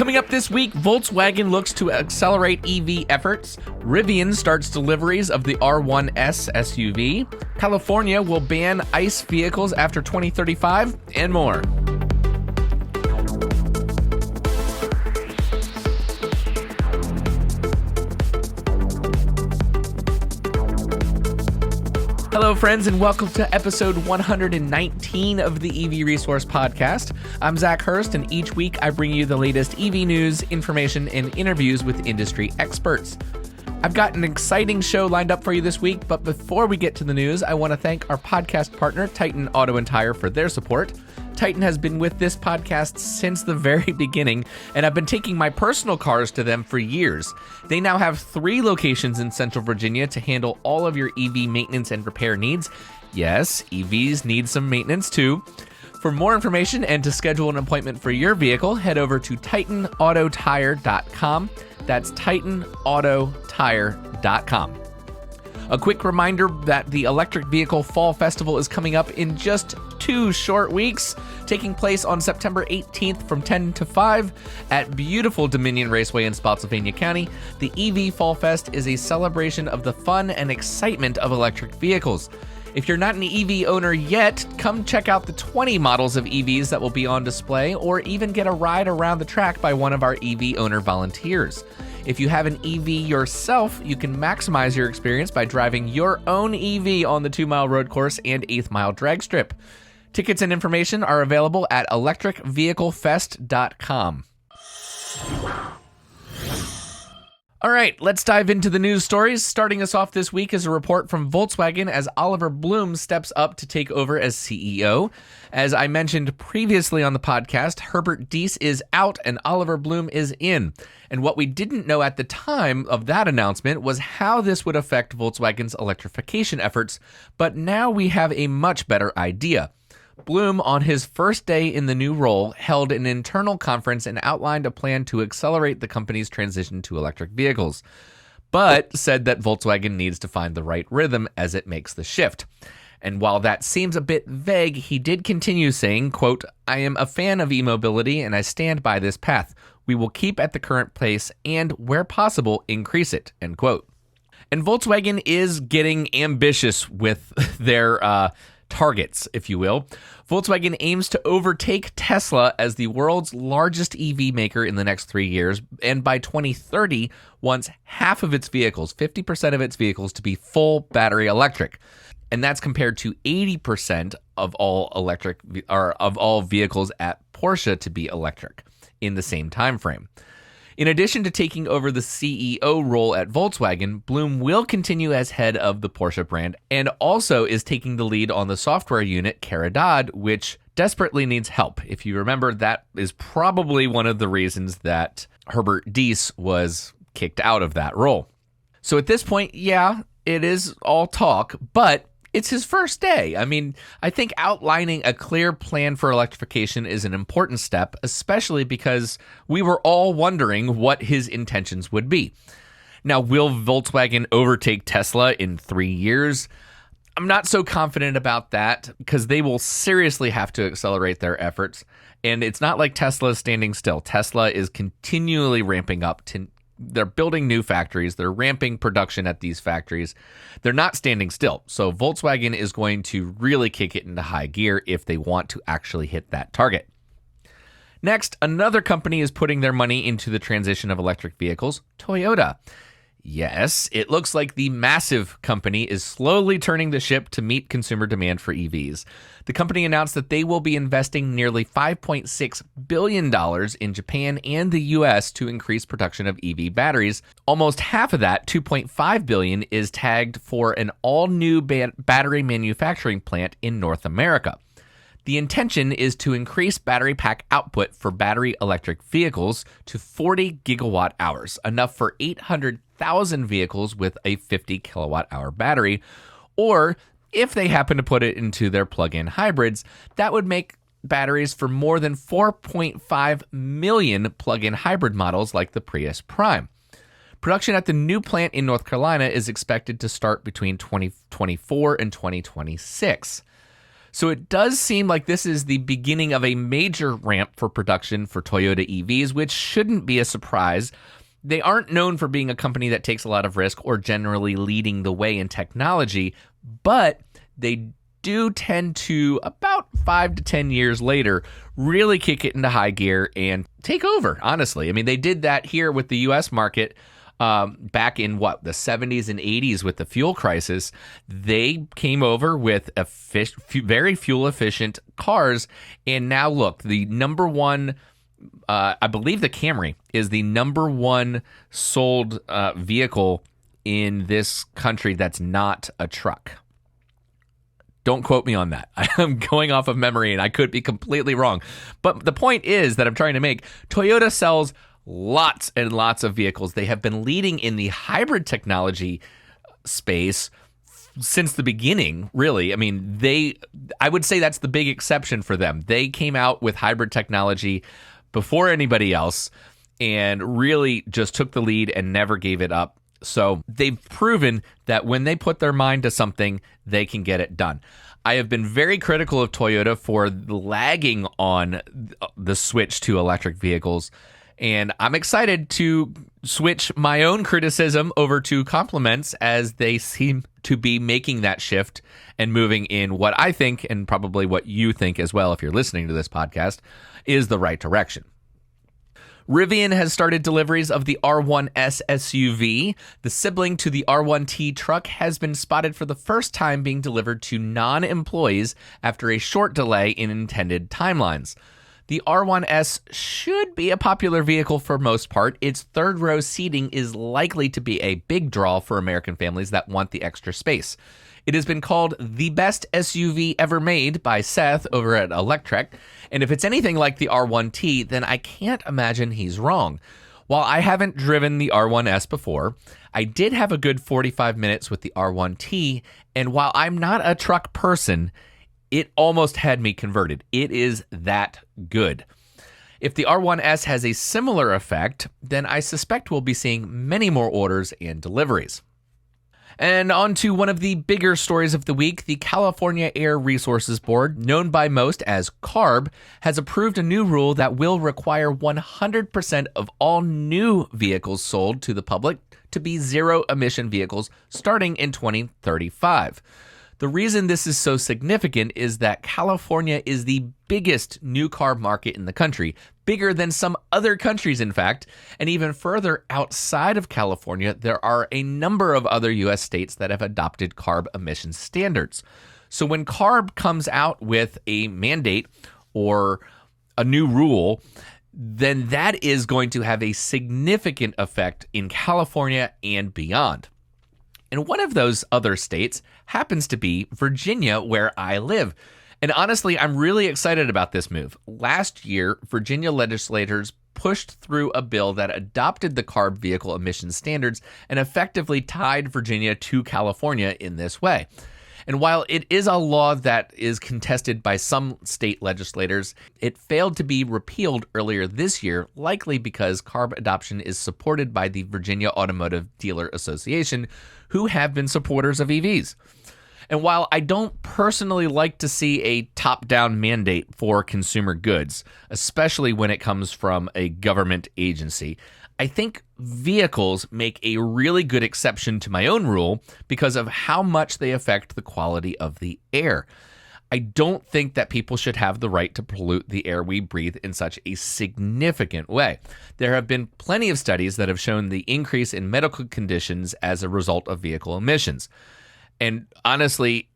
Coming up this week, Volkswagen looks to accelerate EV efforts. Rivian starts deliveries of the R1S SUV. California will ban ICE vehicles after 2035, and more. Hello, friends, and welcome to episode 119 of the EV Resource Podcast. I'm Zach Hurst, and each week I bring you the latest EV news, information, and interviews with industry experts. I've got an exciting show lined up for you this week, but before we get to the news, I want to thank our podcast partner, Titan Auto & Tire, for their support. Titan has been with this podcast since the very beginning, and I've been taking my personal cars to them for years. They now have 3 locations in Central Virginia to handle all of your EV maintenance and repair needs. Yes, EVs need some maintenance too. For more information and to schedule an appointment for your vehicle, head over to TitanAutoTire.com. That's TitanAutoTire.com. A quick reminder that the Electric Vehicle Fall Festival is coming up in just 2 short weeks, taking place on September 18th from 10 to 5 at beautiful Dominion Raceway in Spotsylvania County. The EV Fall Fest is a celebration of the fun and excitement of electric vehicles. If you're not an EV owner yet, come check out the 20 models of EVs that will be on display, or even get a ride around the track by one of our EV owner volunteers. If you have an EV yourself, you can maximize your experience by driving your own EV on the 2-mile road course and 8th-mile drag strip. Tickets and information are available at electricvehiclefest.com. All right, let's dive into the news stories. Starting us off this week is a report from Volkswagen as Oliver Blume steps up to take over as CEO. As I mentioned previously on the podcast, Herbert Diess is out and Oliver Blume is in. And what we didn't know at the time of that announcement was how this would affect Volkswagen's electrification efforts, but now we have a much better idea. Blume, on his first day in the new role, held an internal conference and outlined a plan to accelerate the company's transition to electric vehicles, but said that Volkswagen needs to find the right rhythm as it makes the shift. And while that seems a bit vague, he did continue saying, quote, "I am a fan of e-mobility and I stand by this path. We will keep at the current pace and, where possible, increase it," end quote. And Volkswagen is getting ambitious with their targets, if you will. Volkswagen aims to overtake Tesla as the world's largest EV maker in the next 3 years, and by 2030 wants half of its vehicles, 50% of its vehicles, to be full battery electric. And that's compared to 80% of all electric or of all vehicles at Porsche to be electric in the same time frame. In addition to taking over the CEO role at Volkswagen, Blume will continue as head of the Porsche brand and also is taking the lead on the software unit, Caridad, which desperately needs help. If you remember, that is probably one of the reasons that Herbert Diess was kicked out of that role. So at this point, yeah, it is all talk, but it's his first day. I mean, I think outlining a clear plan for electrification is an important step, especially because we were all wondering what his intentions would be. Now, will Volkswagen overtake Tesla in 3 years? I'm not so confident about that because they will seriously have to accelerate their efforts. And it's not like Tesla is standing still. Tesla is continually ramping up. They're building new factories. They're ramping production at these factories. They're not standing still. So Volkswagen is going to really kick it into high gear if they want to actually hit that target. Next, another company is putting their money into the transition of electric vehicles, Toyota. Yes, it looks like the massive company is slowly turning the ship to meet consumer demand for EVs. The company announced that they will be investing nearly $5.6 billion in Japan and the US to increase production of EV batteries. Almost half of that, $2.5 billion, is tagged for an all-new battery manufacturing plant in North America. The intention is to increase battery pack output for battery electric vehicles to 40 gigawatt hours, enough for 800,000 vehicles with a 50 kilowatt hour battery. Or if they happen to put it into their plug-in hybrids, that would make batteries for more than 4.5 million plug-in hybrid models like the Prius Prime. Production at the new plant in North Carolina is expected to start between 2024 and 2026. So it does seem like this is the beginning of a major ramp for production for Toyota EVs, which shouldn't be a surprise. They aren't known for being a company that takes a lot of risk or generally leading the way in technology, but they do tend to, about 5 to 10 years later, really kick it into high gear and take over, honestly. I mean, they did that here with the U.S. market back in, the 70s and 80s with the fuel crisis. They came over with very fuel-efficient cars, and now look, the number one, I believe the Camry is the number one sold vehicle in this country that's not a truck. Don't quote me on that. I'm going off of memory and I could be completely wrong. But the point is that I'm trying to make, Toyota sells lots and lots of vehicles. They have been leading in the hybrid technology space since the beginning, really. I mean, I would say that's the big exception for them. They came out with hybrid technology before anybody else and really just took the lead and never gave it up. So they've proven that when they put their mind to something, they can get it done. I have been very critical of Toyota for lagging on the switch to electric vehicles, and I'm excited to switch my own criticism over to compliments as they seem to be making that shift and moving in what I think, and probably what you think as well if you're listening to this podcast, is the right direction. Rivian has started deliveries of the R1S SUV. The sibling to the R1T truck has been spotted for the first time being delivered to non-employees after a short delay in intended timelines. The R1S should be a popular vehicle for most part. Its third-row seating is likely to be a big draw for American families that want the extra space. It has been called the best SUV ever made by Seth over at Electrek, and if it's anything like the R1T, then I can't imagine he's wrong. While I haven't driven the R1S before, I did have a good 45 minutes with the R1T, and while I'm not a truck person, it almost had me converted. It is that good. If the R1S has a similar effect, then I suspect we'll be seeing many more orders and deliveries. And on to one of the bigger stories of the week. The California Air Resources Board, known by most as CARB, has approved a new rule that will require 100% of all new vehicles sold to the public to be zero-emission vehicles starting in 2035. The reason this is so significant is that California is the biggest new car market in the country, bigger than some other countries, in fact, and even further outside of California, there are a number of other U.S. states that have adopted CARB emission standards. So when CARB comes out with a mandate or a new rule, then that is going to have a significant effect in California and beyond. And one of those other states happens to be Virginia, where I live. And honestly, I'm really excited about this move. Last year, Virginia legislators pushed through a bill that adopted the CARB vehicle emission standards and effectively tied Virginia to California in this way. And while it is a law that is contested by some state legislators, it failed to be repealed earlier this year, likely because CARB adoption is supported by the Virginia Automotive Dealer Association, who have been supporters of EVs. And while I don't personally like to see a top-down mandate for consumer goods, especially when it comes from a government agency, I think vehicles make a really good exception to my own rule because of how much they affect the quality of the air. I don't think that people should have the right to pollute the air we breathe in such a significant way. There have been plenty of studies that have shown the increase in medical conditions as a result of vehicle emissions. And honestly,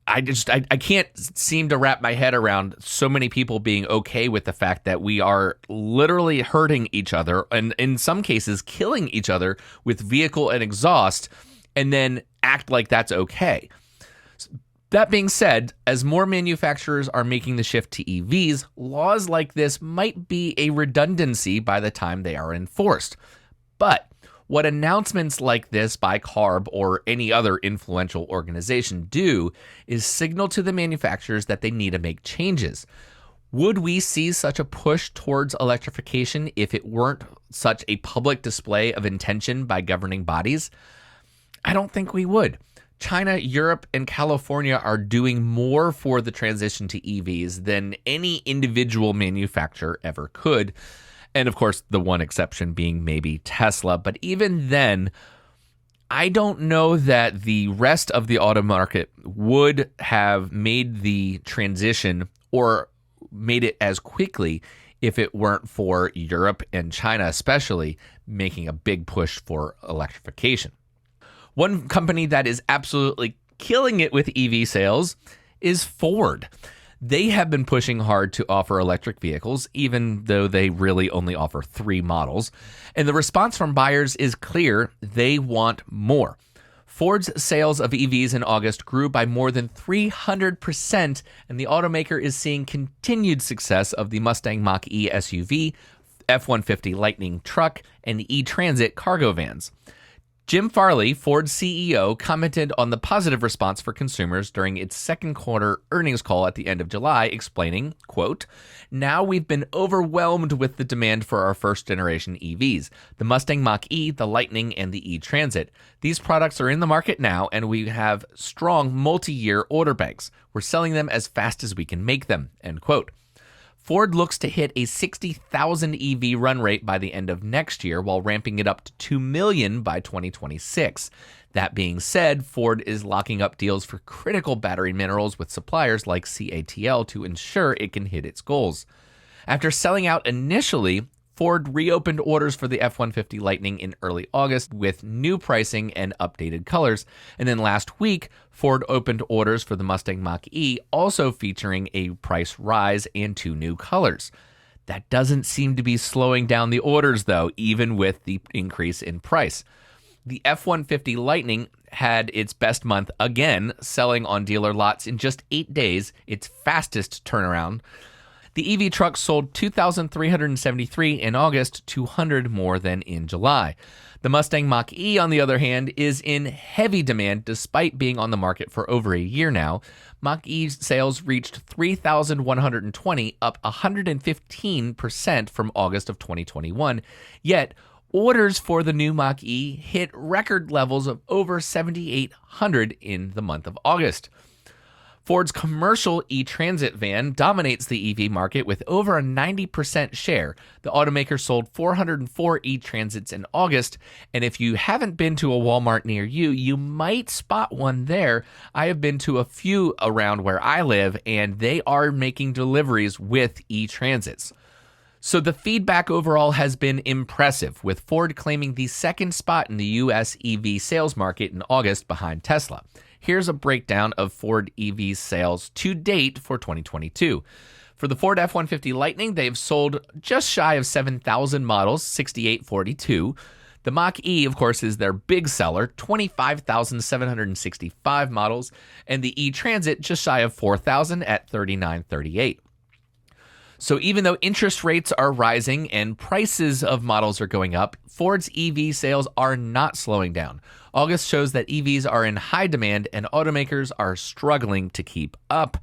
I can't seem to wrap my head around so many people being okay with the fact that we are literally hurting each other and in some cases killing each other with vehicle and exhaust and then act like that's okay. That being said, as more manufacturers are making the shift to EVs, laws like this might be a redundancy by the time they are enforced. But what announcements like this by CARB or any other influential organization do is signal to the manufacturers that they need to make changes. Would we see such a push towards electrification if it weren't such a public display of intention by governing bodies? I don't think we would. China, Europe, and California are doing more for the transition to EVs than any individual manufacturer ever could. And of course, the one exception being maybe Tesla. But even then, I don't know that the rest of the auto market would have made the transition or made it as quickly if it weren't for Europe and China, especially making a big push for electrification. One company that is absolutely killing it with EV sales is Ford. They have been pushing hard to offer electric vehicles, even though they really only offer 3 models. And the response from buyers is clear. They want more. Ford's sales of EVs in August grew by more than 300%, and the automaker is seeing continued success of the Mustang Mach-E SUV, F-150 Lightning truck, and E-Transit cargo vans. Jim Farley, Ford's CEO, commented on the positive response for consumers during its second quarter earnings call at the end of July, explaining, quote, "Now we've been overwhelmed with the demand for our first generation EVs, the Mustang Mach-E, the Lightning, and the E-Transit. These products are in the market now, and we have strong multi-year order banks. We're selling them as fast as we can make them," end quote. Ford looks to hit a 60,000 EV run rate by the end of next year, while ramping it up to 2 million by 2026. That being said, Ford is locking up deals for critical battery minerals with suppliers like CATL to ensure it can hit its goals. After selling out initially, Ford reopened orders for the F-150 Lightning in early August with new pricing and updated colors. And then last week, Ford opened orders for the Mustang Mach-E, also featuring a price rise and 2 new colors. That doesn't seem to be slowing down the orders, though, even with the increase in price. The F-150 Lightning had its best month again, selling on dealer lots in just 8 days, its fastest turnaround. The EV truck sold 2,373 in August, 200 more than in July. The Mustang Mach-E, on the other hand, is in heavy demand despite being on the market for over a year now. Mach-E sales reached 3,120, up 115% from August of 2021. Yet, orders for the new Mach-E hit record levels of over 7,800 in the month of August. Ford's commercial E-Transit van dominates the EV market with over a 90% share. The automaker sold 404 E-Transits in August, and if you haven't been to a Walmart near you, you might spot one there. I have been to a few around where I live, and they are making deliveries with E-Transits. So the feedback overall has been impressive, with Ford claiming the second spot in the U.S. EV sales market in August behind Tesla. Here's a breakdown of Ford EV sales to date for 2022. For the Ford F-150 Lightning, they've sold just shy of 7,000 models, 6,842. The Mach-E, of course, is their big seller, 25,765 models, and the E-Transit just shy of 4,000 at 3,938. So even though interest rates are rising and prices of models are going up, Ford's EV sales are not slowing down. August shows that EVs are in high demand and automakers are struggling to keep up.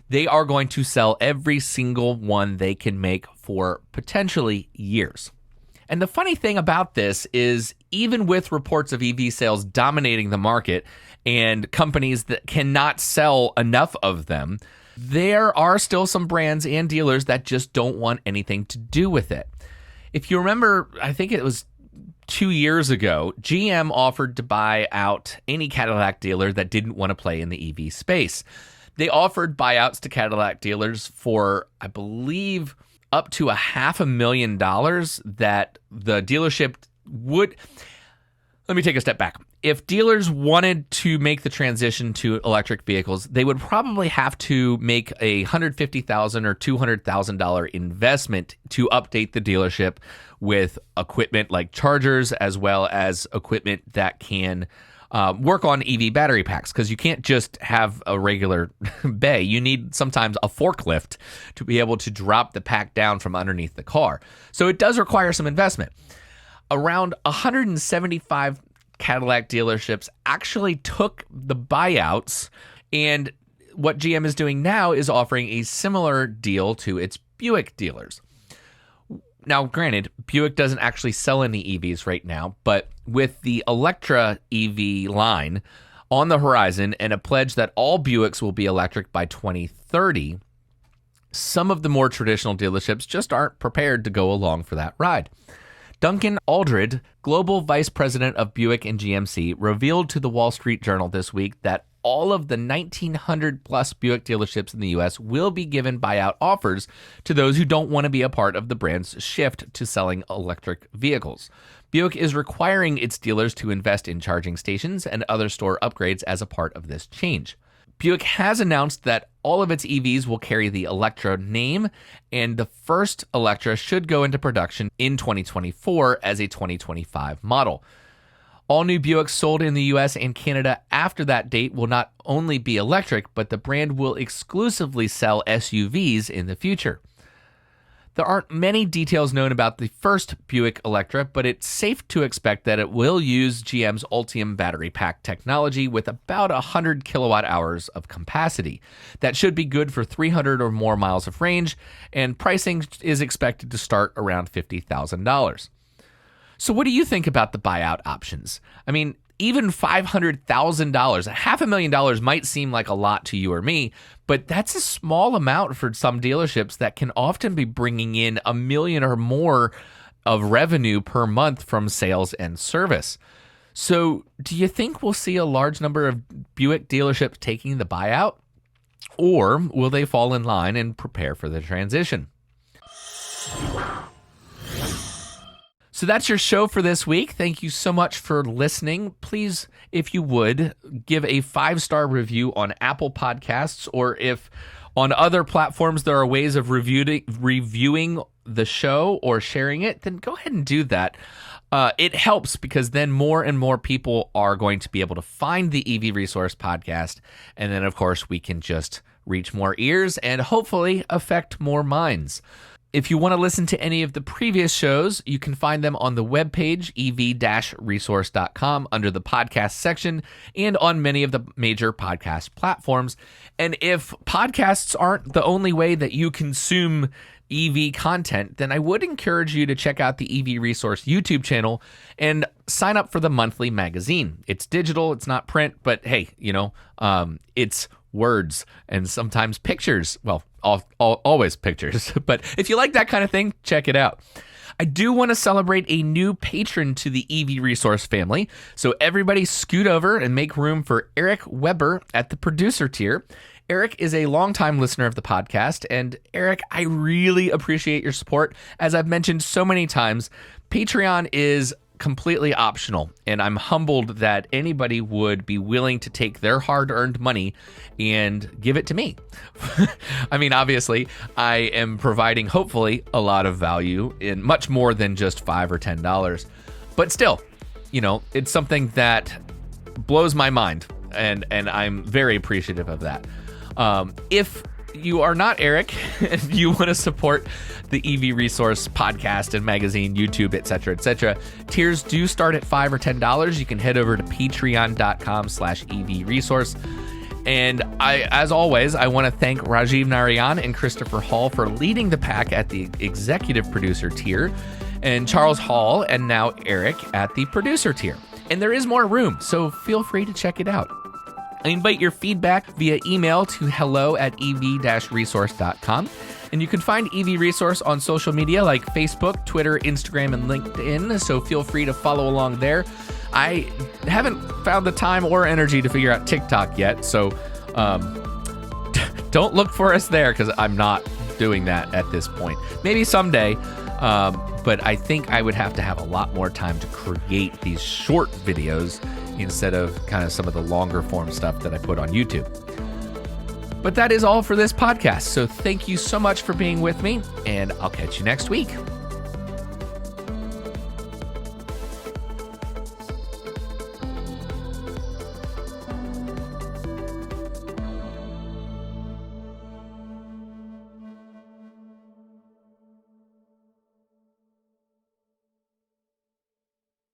They are going to sell every single one they can make for potentially years. And the funny thing about this is, even with reports of EV sales dominating the market and companies that cannot sell enough of them, there are still some brands and dealers that just don't want anything to do with it. If you remember, I think it was 2 years ago, GM offered to buy out any Cadillac dealer that didn't want to play in the EV space. They offered buyouts to Cadillac dealers for, I believe, up to $500,000 that the dealership would... Let me take a step back. If dealers wanted to make the transition to electric vehicles, they would probably have to make a $150,000 or $200,000 investment to update the dealership with equipment like chargers, as well as equipment that can work on EV battery packs, because you can't just have a regular bay. You need sometimes a forklift to be able to drop the pack down from underneath the car. So it does require some investment. Around 175 Cadillac dealerships actually took the buyouts, and what GM is doing now is offering a similar deal to its Buick dealers. Now, granted, Buick doesn't actually sell any EVs right now, but with the Electra EV line, on the horizon and a pledge that all Buicks will be electric by 2030, some of the more traditional dealerships just aren't prepared to go along for that ride. Duncan Aldred, global vice president of Buick and GMC, revealed to the Wall Street Journal this week that all of the 1,900 plus Buick dealerships in the U.S. will be given buyout offers to those who don't want to be a part of the brand's shift to selling electric vehicles. Buick is requiring its dealers to invest in charging stations and other store upgrades as a part of this change. Buick has announced that all of its EVs will carry the Electra name, and the first Electra should go into production in 2024 as a 2025 model. All new Buicks sold in the US and Canada after that date will not only be electric, but the brand will exclusively sell SUVs in the future. There aren't many details known about the first Buick Electra, but it's safe to expect that it will use GM's Ultium battery pack technology with about 100 kilowatt hours of capacity. That should be good for 300 or more miles of range, and pricing is expected to start around $50,000. So what do you think about the buyout options? I mean, even $500,000, $500,000 might seem like a lot to you or me, but that's a small amount for some dealerships that can often be bringing in $1 million or more of revenue per month from sales and service. So do you think we'll see a large number of Buick dealerships taking the buyout? Or will they fall in line and prepare for the transition? So that's your show for this week. Thank you so much for listening. Please, if you would, give a 5-star review on Apple Podcasts, or if on other platforms there are ways of reviewing the show or sharing it, then go ahead and do that. It helps because then more and more people are going to be able to find the EV Resource Podcast. And then, of course, we can just reach more ears and hopefully affect more minds. If you want to listen to any of the previous shows, you can find them on the webpage, ev-resource.com, under the podcast section, and on many of the major podcast platforms. And if podcasts aren't the only way that you consume EV content, then I would encourage you to check out the EV Resource YouTube channel and sign up for the monthly magazine. It's digital, it's not print, but hey, it's words and sometimes pictures. Well, always pictures. But if you like that kind of thing, check it out. I do want to celebrate a new patron to the EV Resource family. So everybody scoot over and make room for Eric Weber at the producer tier. Eric is a longtime listener of the podcast, and Eric, I really appreciate your support. As I've mentioned so many times, Patreon is completely optional, and I'm humbled that anybody would be willing to take their hard-earned money and give it to me. I mean, obviously, I am providing, hopefully, a lot of value in much more than just $5 or $10. But still, it's something that blows my mind, and I'm very appreciative of that. If you are not Eric, and you want to support the EV Resource podcast and magazine, YouTube, etc., tiers do start at $5 or $10. You can head over to patreon.com/EV Resource. And as always, I want to thank Rajeev Narayan and Christopher Hall for leading the pack at the executive producer tier, and Charles Hall and now Eric at the producer tier. And there is more room, so feel free to check it out. I invite your feedback via email to hello@ev-resource.com. And you can find EV Resource on social media like Facebook, Twitter, Instagram, and LinkedIn, so feel free to follow along there. I haven't found the time or energy to figure out TikTok yet, so don't look for us there because I'm not doing that at this point. Maybe someday, but I think I would have to have a lot more time to create these short videos instead of kind of some of the longer form stuff that I put on YouTube. But that is all for this podcast. So thank you so much for being with me, and I'll catch you next week.